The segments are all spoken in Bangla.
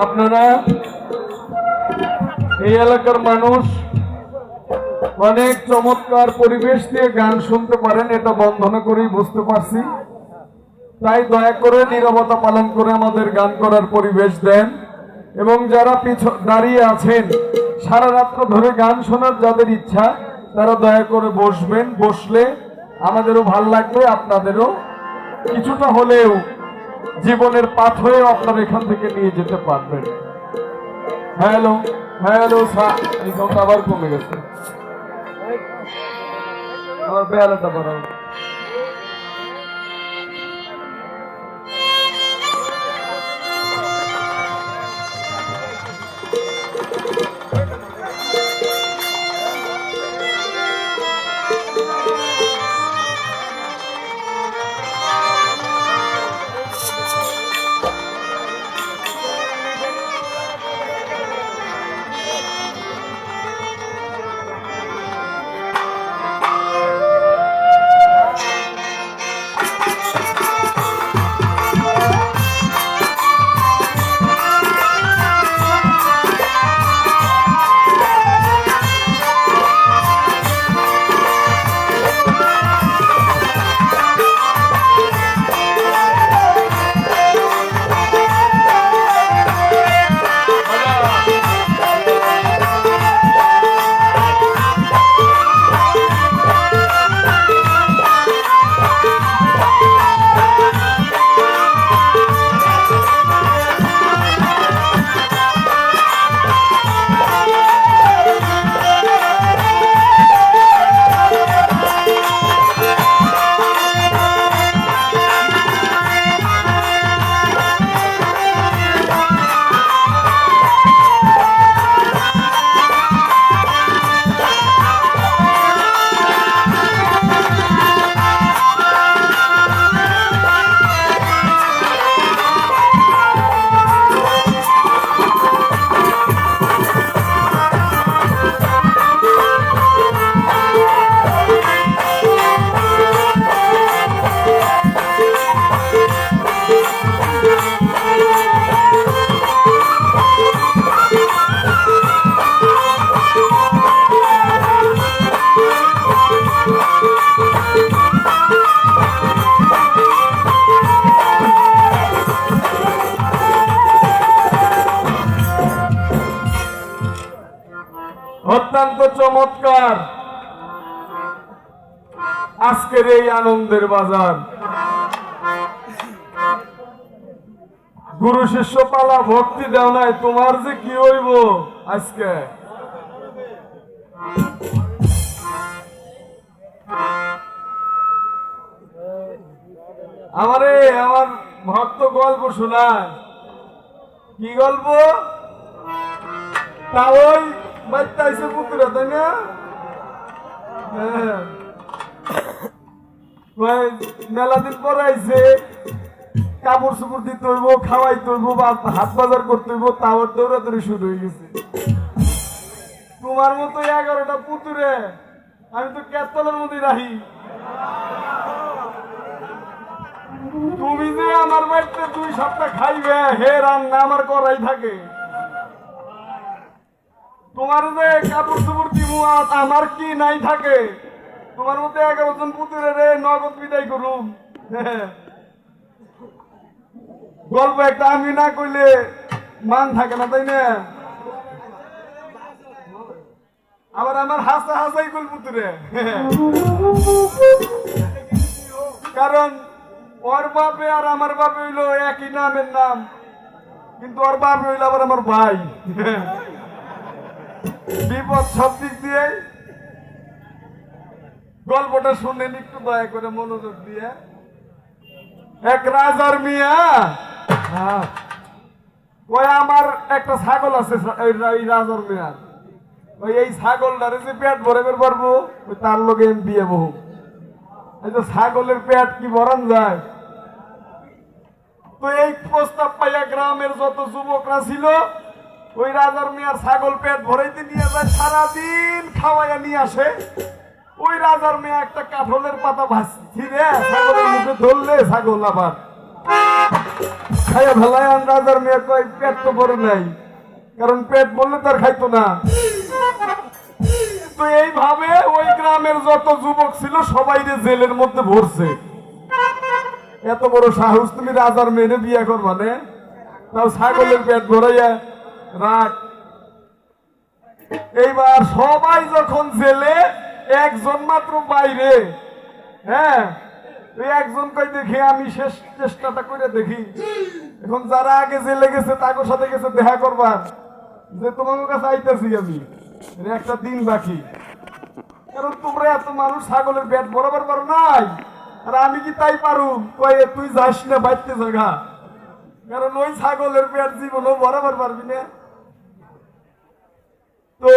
আপনারা এই এলাকার মানুষ অনেক চমৎকার পরিবেশ দিয়ে গান শুনতে পারেন, এটা বন্ধনা করেই বুঝতে পারছি। তাই দয়া করে নীরবতা পালন করে আমাদের গান করার পরিবেশ দেন। এবং যারা দাঁড়িয়ে আছেন সারা রাত্র ধরে গান শোনার যাদের ইচ্ছা তারা দয়া করে বসবেন, বসলে আমাদেরও ভাল লাগবে, আপনাদেরও কিছুটা হলেও জীবনের পাঠ হয়ে আপনারা এখান থেকে নিয়ে যেতে পারবেন। হ্যালো হ্যালো, এই সাউন্ড আবার কমে গেছে, আমার বেয়ালাটা বাড়াও। অত্যন্ত চমৎকার আজকের এই আনন্দের বাজার। গুরু শিষ্য পালা ভক্তি দেও নাই, তোমার যে কি হইব আজকে। আমার ভক্ত গল্প শোনায়। কি গল্প? তা ওই বাচ্চা এসে পুকুরে, তাই না? মেলা দিন পর আইছে, কাপড় চোপড় দিতে হইব, খাওয়াইতে হইব, হাত বাজার করতে হইব, তাওয়ার দৌড়াদৌড়ি শুরু হয়ে গেছে। তোমার মতো 11টা পুতুরে আমি তো কেতলের মধ্যে রাখি। তুমি যে আমার বাড়িতে 2 সপ্তাহ খাইবে, হে রান্না আমার করাই থাকে। তোমার যে কাপড় চোপড় দিব আমার কি নাই থাকে। তোমার মধ্যে 11 জন পুতুরে রে নগদ বিদায় করুম। গল্প একটা আমি না কইলে মান থাকে না, তাই না? আবার আমার হাসাই কইল পুতুরে, কারণ ওর বাপে আর আমার বাপে হইলো একই নামের নাম, কিন্তু ওর বাপে হইলো আবার আমার ভাই। বিপদ সব দিক দিয়ে। গল্পটা শুনেন একটু দয়া করে মনোযোগ দিয়ে। এক রাজার মিয়া, ওই আমার একটা ছাগল আছে, এই রাজার মিয়ার ওই এই ছাগলটারে যে পেট ভরে বের পারবো ওই তার লগে বিয়ে বহু। এই তো ছাগলের পেট কি ভরান যায়? তো এই প্রস্তাব পাইয়া গ্রামের যত যুবকরা ছিল ওই রাজার মেয়ার ছাগল পেট ভরাইতে নিয়ে যায়, সারাদিন খাওয়াইয়া নিয়ে আসে। ওই রাজার মেয়ে একটা কাঠলের পাতা ভাসছি রে, ছাগলের মুখে ধরলে ছাগল আবার খাইয়া ফেলায়। রাজার মেয়ে কয় পেট তো বড় নাই, কারণ পেট বললে তার খাইতো না। তো এইভাবে ওই গ্রামের যত যুবক ছিল সবাই জেলের মধ্যে ভরছে। এত বড় সাহস তুমি রাজার মেয়ে বিয়ে করবা না, তাও ছাগলের পেট ভরাইয়া রাখ। এইবার সবাই যখন জেলে, একজন মাত্র বাইরে। হ্যাঁ, একজন কই দেখি আমি শেষ চেষ্টাটা করে দেখি। এখন যারা আগে জেলে গেছে তাদের সাথে গেছে দেখা করবার, যে তোমার কাছে আইতেছি আমি, একটা দিন বাকি। কারণ তোমরা এত মানুষ ছাগলের পেট বরাবর পারো নাই, আর আমি কি তাই পারু? কয়ে তুই যাস না, বাইতে জায়গা, কারণ ওই ছাগলের পেট জীবনও বরাবর পারবি না। তো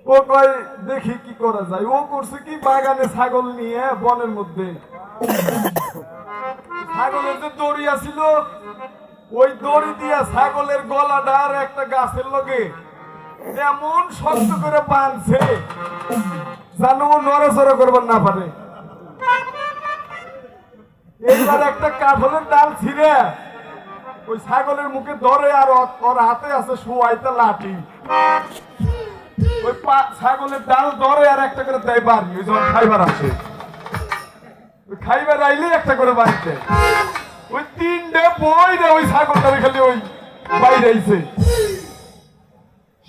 ও কয় দেখি কি করা যায়। ও করছে কি, বাগানে ছাগল নিয়ে বনের মধ্যে, ছাগলের যে দড়ি আছিল ওই দড়ি দিয়া ছাগলের গলাটা আর একটা গাছের লগে এমন শক্ত করে বাঁধছে যেন ও নড়াচড়া করবার না পারে। এইবার একটা কাঠলের ডাল ছিঁড়ে ওই ছাগলের মুখে ধরে, আর ওর হাতে আছে শোয়াইতে লাঠি। ওই ছাগলের ডাল ধরে আর একটা করে দেয় বাড়ি। ওই যখন খাইবার আসে, ওই খাইবার আইলে একটা করে বাড়িতে ওই তিনটে বই রে ওই ছাগলটারে খালি ওই বাইরে আইছে।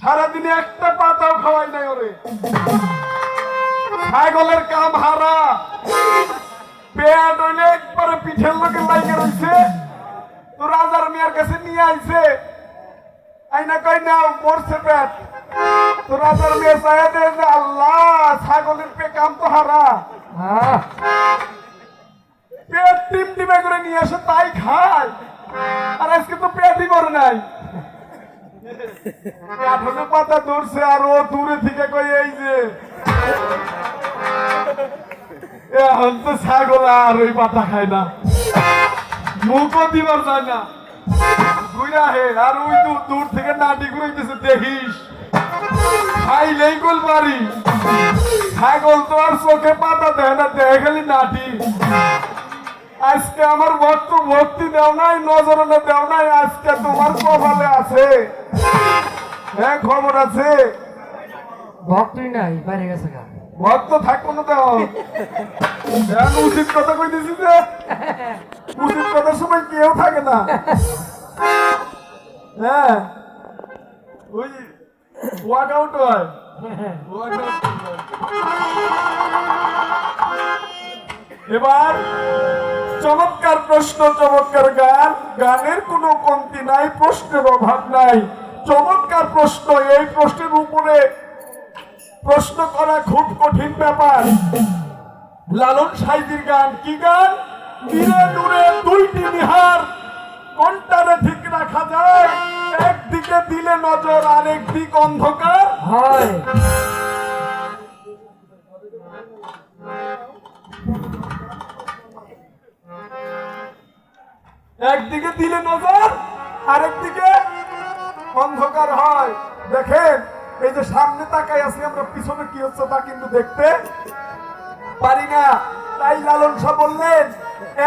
সারাদিনে একটা পাতাও খাওয়াই নাই ওরে। ছাগলের কাম হারা, পেট হইলে একবারে পিঠের লোকের লাইকে রয়েছে। তো রাজার মেয়ের কাছে নিয়ে আইছে, আইনা কই নাও মরছে পেট। তো রাজার মেয়ে চাই দে যে আল্লাহ, ছাগলের পে কাম তো হারা, পেট টিম টিমে করে নিয়ে আসে তাই খায়, আর আজকে তো পেটই করে নাই। কাঠলে পাতা ধরছে, আর ও দূরে থেকে কই এই যে এখন তো ছাগল আর ওই পাতা খায় না, মুখও দিবার যায় না, ঘুরা হে। আর ওই দূর থেকে নাটি ঘুরাইতেছে, দেখিস খাইলেই গোল বাড়ি। ছাগল তো আর চোখে পাতা দেয় না, দেয় খালি নাটি। আজকে আমার ভক্ত ভক্তি দেও নাই, নজরানা দেও নাই, আজকে তোমার কপালে আছে। হ্যাঁ, খবর আছে। ভক্তই নাই, বাইরে গেছে গা। ভক্ত থাকবো না, দেও উচিত কথা কইতেছি যে উচিত কথার সময় কেউ থাকে না। হ্যাঁ, ওই ওয়াক আউট হয়। এবার চমৎকার প্রশ্ন, চমৎকার গান, গানের কোনো কমতি নাই, প্রশ্নের অভাব নাই। চমৎকার প্রশ্ন, এই প্রশ্নের উপরে প্রশ্ন করা খুব কঠিন ব্যাপার। লালন সাইদির গান, কি গান? নীরে নূরে দুইটি নিহার, কোনটারে ঠিক রাখা যায়? একদিকে দিলে নজর, আর একদিক অন্ধকার হয়। একদিকে দিলে নজর, আরেকদিকে অন্ধকার হয়। দেখেন, এই যে সামনে তাকাই আছি আমরা, পিছনে কি হচ্ছে তা কিন্তু দেখতে পারি না। তাই লালন শাহ বললেন,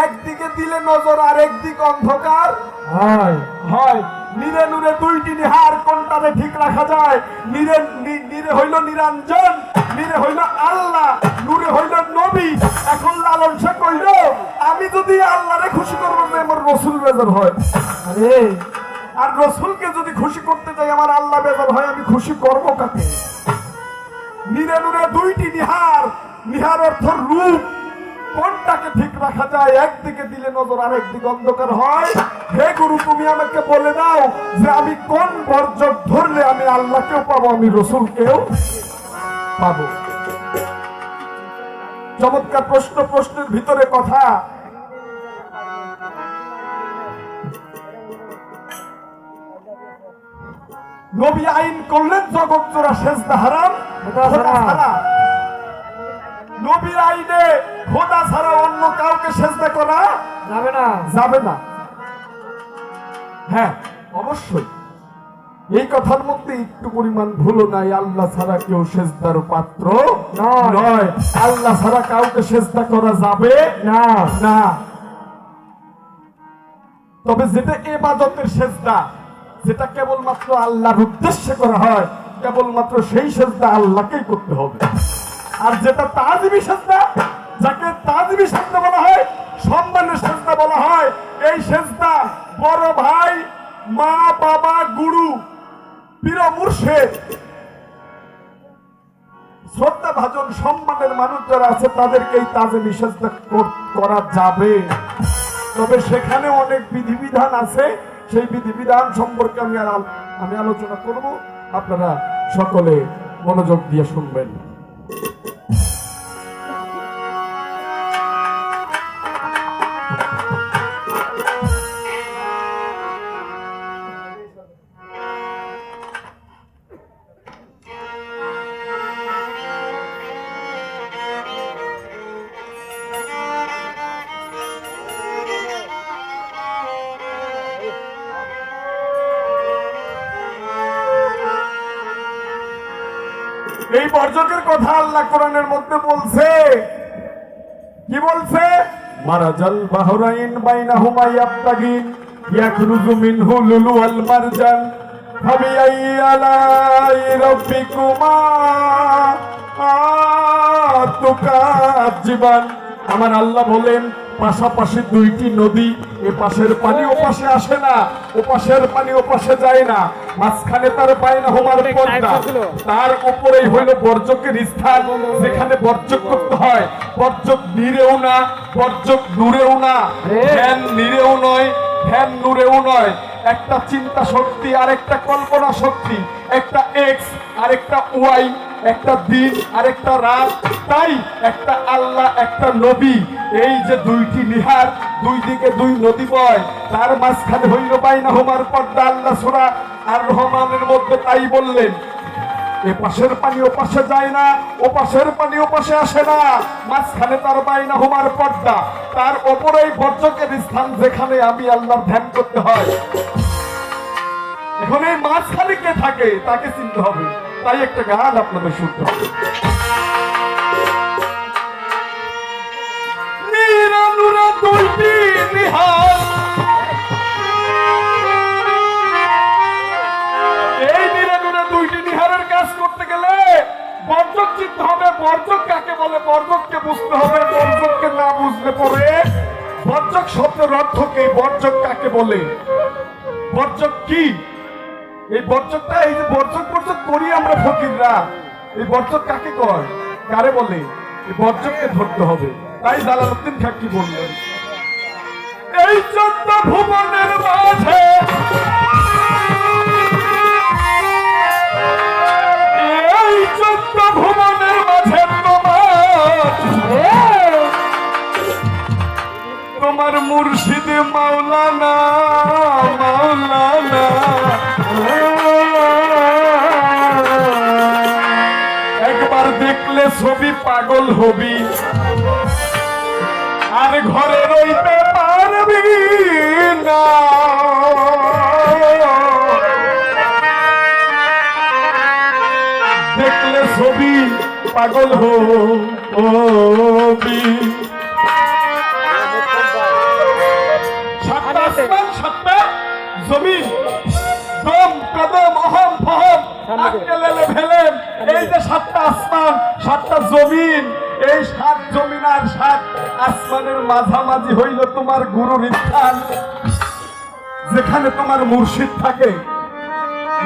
একদিকে দিলে নজর, আর একদিক অন্ধকার হয়। হয়। নীরে নূরে দুইটি নিহার, কোনটারে ঠিক রাখা যায়? নীরে হইল নিরঞ্জন, নীরে হইল আল্লাহ, নূরে হইল নবী। এখন লালন শাহ কইল, আমি যদি আল্লাহরে খুশি করবো যে আমার রসুল বেজার হয়, আরে আর রসুলকে যদি খুশি করতে চাই আমার আল্লাহ বেজার হয়, আমি খুশি করবো কাকে? নীরে নূরে দুইটি নিহার, নিহার অর্থ রূপ, কোনটাকে ঠিক রাখা যায়? একদিকে দিলে নজর, আর একদিকে অন্ধকার হয়। হে গুরু, তুমি আমাকে বলে দাও যে আমি কোন বর্জক ধরলে আমি আল্লাহকেও পাবো, আমি রসুলকেও পাবো। চমৎকার প্রশ্ন, প্রশ্নের ভিতরে কথা। নবী আইন করলেন জগৎ জোড়া সেজদা হারাম, খোদা ছাড়া। নবীর আইনে খোদা ছাড়া অন্য কাউকে সেজদা করা যাবে না, যাবে না। হ্যাঁ, অবশ্যই। নবীর আইনে খোদা ছাড়া অন্য কাউকে সেজদা করা যাবে না। হ্যাঁ, অবশ্যই। নবীর আইনে খোদা ছাড়া অন্য কাউকে সেজদা করা যাবে না, যাবে না। হ্যাঁ, অবশ্যই। নবীর আইনে খোদা ছাড়া অন্য কাউকে সেজদা করা যাবে না, যাবে না। হ্যাঁ, অবশ্যই। এই কথার মধ্যে একটু পরিমাণ ভুলও নাই। আল্লাহ ছাড়া কেউ সেজদার পাত্র নয়। নয়। আল্লাহ ছাড়া কাউকে সেজদা করা যাবে না না। তবে যেটা ইবাদতের সেজদা, যেটা কেবলমাত্র আল্লাহর উদ্দেশ্যে করা হয়, কেবলমাত্র সেই সেজদা আল্লাহকেই করতে হবে। আর যেটা তাজিবি সেজদা, যাকে তাজিবি সেজদা বলা হয়, সম্মানের সেজদা বলা হয়, এই সেজদা বড় ভাই, মা, বাবা, গুরু, পীর মুর্শিদ, শ্রদ্ধা ভাজন সম্মানের মানুষ যারা আছে তাদেরকে এই তাজিবি সেজদা করা যাবে। তবে সেখানে অনেক বিধিবিধান আছে, সেই বিধিবিধান সম্পর্কে আমি আলোচনা করব। আপনারা সকলে মনোযোগ দিয়ে শুনবেন। এই বর্জকের কথা আল্লাহ কোরআনের মধ্যে বলছে। কি বলছে? মারাজাল বাহরাইন বাইনাহুমা ইয়াবতাগিন ইয়াখরুজু মিনহু লুলু ওয়াল মারজান ফাবিআইয়ি আলাই রাব্বিকুমা তুকাজ্জিবান। আমার আল্লাহ বলেন, পাশাপাশি দুইটি নদী, এ পাশের পানি ও পাশে আসে না, ও পাশের পানি ও পাশে যায় না, মাঝখানে তার বাইনাহুমার পর্দা, তার উপরেই হইল বর্জকের স্থান, যেখানে বর্জক করতে হয়। বর্জক নিরেও না, বর্জক নূরেও না, ধ্যান নিরেও নয়, ধ্যান নূরেও নয়। একটা চিন্তা শক্তি আর একটা কল্পনা শক্তি, একটা এক্স আর একটা ওয়াই, একটা দিন আর একটা রাত। তাই একটা আল্লাহ, একটা নবী, এই যে দুইটি নিহার, দুই দিকে দুই নদী বয়, তার মাঝখানে হইল বাইনাহুমার পর্দা। আল্লাহ সূরা আর রহমানের মধ্যে তাই বললেন, এ পাশের পানি ও পাশে যায় না, ও পাশের পানি ও পাশে আসে না, মাঝখানে তার বাইনাহুমার পর্দা, তার ওপরেই বর্জকের স্থান, যেখানে আমি আল্লাহর ধ্যান করতে হয়। এখন এই মাঝখানে কে থাকে তাকে চিনতে হবে। তাই একটা গান আপনাদের শুনতে হবে। নীরা নুরা দুইটি নিহার, এই নীরা নুরা দুইটি নিহারের কাজ করতে গেলে বর্জক চিনতে হবে। বর্জক কাকে বলে বর্জককে বুঝতে হবে। বর্জককে না বুঝলে পরে বর্জক শব্দের অর্থ কি, বর্জক কাকে বলে, বর্জক কি, এই বর্জকটা, এই যে বর্জক বর্জক করি আমরা ফকিররা, এই বর্জক কাকে কয়, কারে বলে, এই বর্জককে ধরতে হবে। তাই জালালউদ্দিন খাঁ কি বললেন, এই 14 ভুবনের মাঝে, এই 14 ভুবনের মাঝে তোমার মুর্শিদ মাওলানা, মাওলানা। একবার দেখলে ছবি পাগল হবি, আর ঘরে রইতে পারবি না। দেখলে ছবি পাগল হবি। সাতটা আসমান, সাতটা জমিন, দম কদম অহম ফহম আক্কেলেলে ভেলেম, এই যে সাতটা আসমান, সাতটা জমিন, এই 7 জমিন আর 7 আসমানের মাঝামাঝি হইল তোমার গুরুর স্থান, যেখানে তোমার মুর্শিদ থাকে।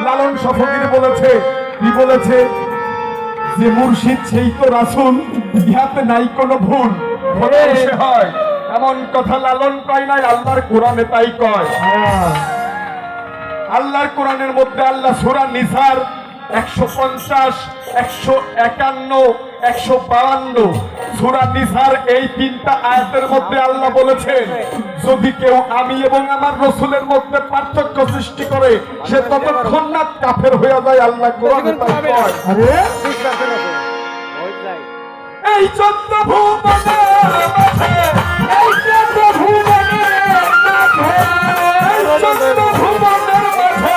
লালন সফকির বলেছে, কি বলেছে, যে মুর্শিদ সেই তো রাসূল, ইহাতে নাই কোনো ভুল, সে হয় এমন কথা লালন কয় নাই, আল্লাহর কোরআনে তাই কয়। আল্লাহর কোরআনের মধ্যে আল্লাহ সূরা নিসার 150, 151, 152 সূরা নিসার এই 3টা আয়াতের মধ্যে আল্লাহ বলেছেন, যদি কেউ আমি এবং আমার রাসূলের মধ্যে পার্থক্য সৃষ্টি করে, সে ততক্ষণ না কাফের হয়ে যায়। আল্লাহ কোরআনে তাই কয়। এই 14 ভুবনের মাঝে, এই 14 ভুবনের মাঝে, এই 14 ভুবনের মাঝে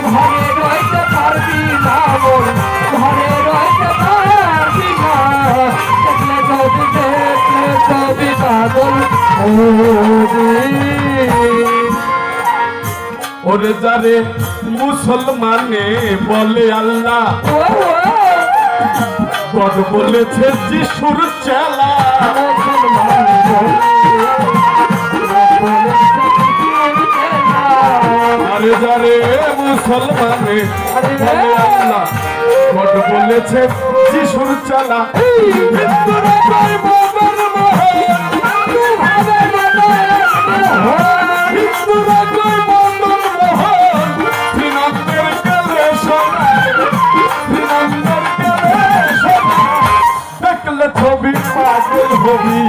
ঘরে রইতে পারবি না মন ঘরে রইতে পারবি না দেখলে যদি পাগল ওরে যারে মুসলমানে বলে আল্লাহ বড় বলেছে যিশুর চেলা আরে যারে মুসলমানে বলে আল্লাহ বড় বলেছে যিশুর চেলা হিন্দুরা কয় মদন মোহন হিন্দুরা কয় মদন মোহন শ্রীনন্দের গেলে সোনায় শ্রীনন্দের গেলে সোনায় দেখলে ছবি পাগল হবি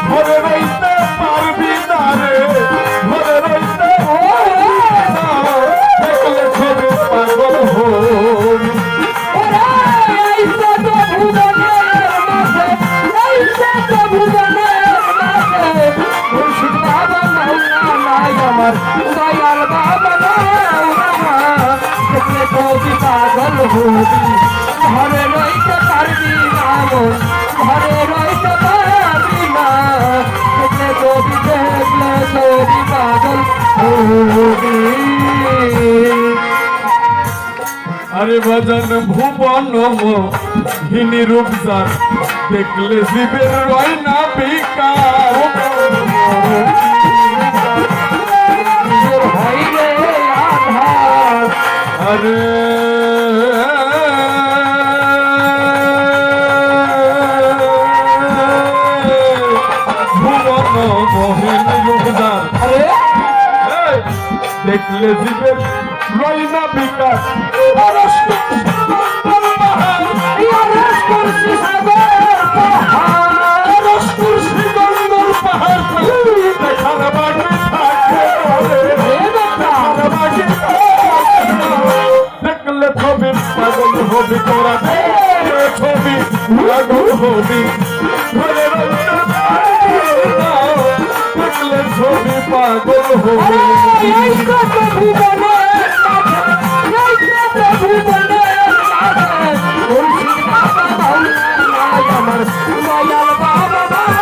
ঘরে রইতে পারবি না রে ঘরে রইতে দেখলে ছবি পাগল হবি আমার দয়াল বাবা দেখলে কবি পাগল হবি ঘরে রইতে পারবি না মন ঘরে রইতে পারবি না দেখলে কবি পাগল হবি আরে ভজন ভুবন মোহিনী রূপসার দেখলে জীবের রয় না বেকার হইলে আধার আরে ভুবন মোহিনী রূপসার দেখলে জীবের রয় না বেকার দেখলে ছবি পাগল হবি তোরা ছবি পাগল হবি দেখলে ছবি পাগল হবি